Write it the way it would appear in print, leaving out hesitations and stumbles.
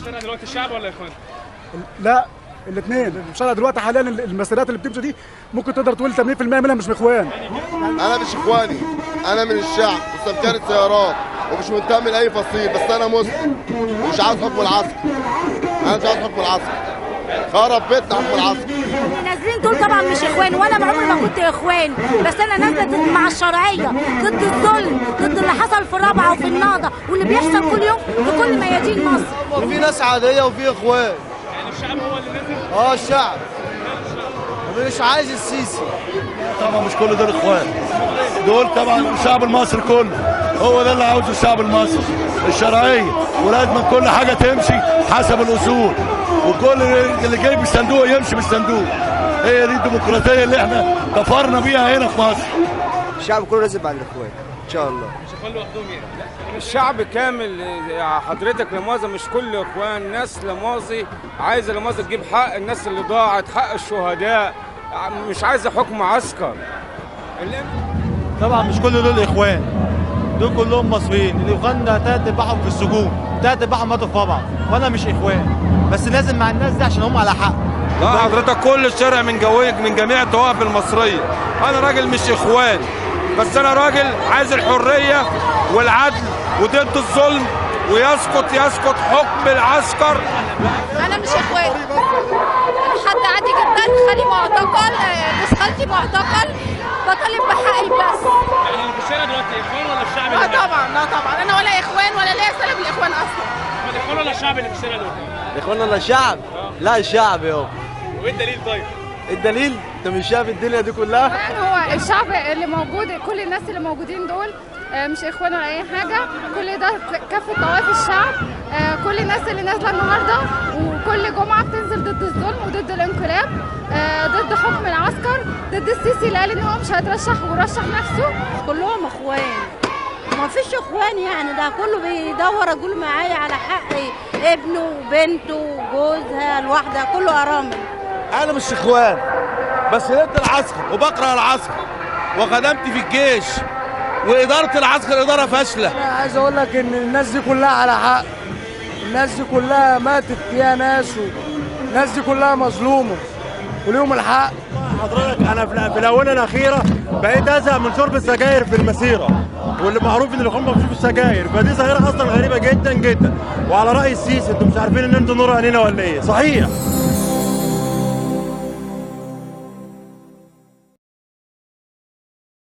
بيسرق دلوقتي الشعب ولا اخوان؟ لا الاثنين. الشارع دلوقتي حاليا المسيرات اللي بتمشي دي ممكن تقدر تقول 80% منها مش من اخوان. انا مش اخواني، انا من الشعب وسلكان السيارات ومش منتمي لاي فصيل، بس انا مسلم ومش عايز حكم العسكر. انا مش عايز حكم العسكر، خرب بيتنا حكم العسكر. اللي نازلين دول طبعا مش اخوان، وانا عمري ما كنت اخوان، بس انا نازله مع الشرعيه ضد الظلم، ضد اللي حصل في الرابعه وفي النهضه واللي بيحصل كل يوم في كل ميادين مصر. في ناس عاديه وفي اخوان. يعني الشعب هو اللي نازل؟ الشعب مش عايز السيسي. طبعا مش كل دول اخوان، دول طبعا الشعب المصري كله، هو ده اللي عاوزه الشعب المصري، الشرعيه، ولازم كل حاجه تمشي حسب الاصول، وكل اللي جاي بالصندوق يمشي بالصندوق. هي دي الديمقراطيه اللي احنا كفرنا بيها هنا في مصر. الشعب كله لازم مع الاخوان ان شاء الله. مش اخوان لوحدهم يعني؟ الشعب كامل يا حضرتك. لمؤاخذة مش كل اخوان، ناس لمؤاخذة عايزه لمؤاخذة تجيب حق الناس اللي ضاعت، حق الشهداء، مش عايزه حكم عسكر. طبعا مش كل دول اخوان، دول كلهم مصريين. الاخوان تلات ارباعهم في السجون، تلات ارباعهم ماتوا في بعض، وانا مش اخوان، بس لازم مع الناس دي عشان هم على حق. لا حضرتك كل الشارع من جميع الطوائف المصرية. انا راجل مش اخوان، بس انا راجل عايز الحرية والعدل وضد الظلم، ويسقط حكم العسكر. انا مش اخوان، حد عادي جدا، خالي معتقل، بس خالتي معتقل، بطالب بحقي بس. يعني اللي في الشارع دلوقتي اخوان ولا الشعب؟ لا طبعا، لا طبعا، انا ولا اخوان ولا ليا صله بالاخوان اصلا. هم الاخوان ولا الشعب اللي في الشارع دلوقتي؟ الاخوان ولا الشعب؟ لا الشعب يابا. وايه الدليل طيب؟ الدليل انت مش شايف الدنيا دي كلها؟ هو الشعب اللي موجود، كل الناس اللي موجودين دول مش اخوان ولا اي حاجه، كل ده كافه طوائف الشعب، كل الناس اللي نازله النهارده وكل جمعه بتنزل ضد الظلم وضد الانقلاب، ضد حكم العسكر، ضد السيسي اللي قال ان هو مش هيترشح ورشح نفسه. كلهم اخوان، ما فيش اخوان يعني، ده كله بيدور اقول معايا على حق ابنه وبنته وجوزها الواحده، كله ارامل. انا مش اخوان، بس لقيت العسكر وبكره العسكر وخدمت في الجيش، واداره العسكر اداره فاشله. انا عايز اقول لك ان الناس دي كلها على حق، الناس دي كلها ماتت فيها ناس، والناس دي كلها مظلومه وليهم الحق. حضرتك انا في الاونه الاخيره بقيت ازهق من شرب السجاير في المسيره، واللي معروف ان الاخوان بيشربوا السجاير، فدي ظاهره اصلا غريبه جدا جدا. وعلى راي السيسي، انتوا مش عارفين ان انتوا نور عينينا ولا ايه؟ صحيح.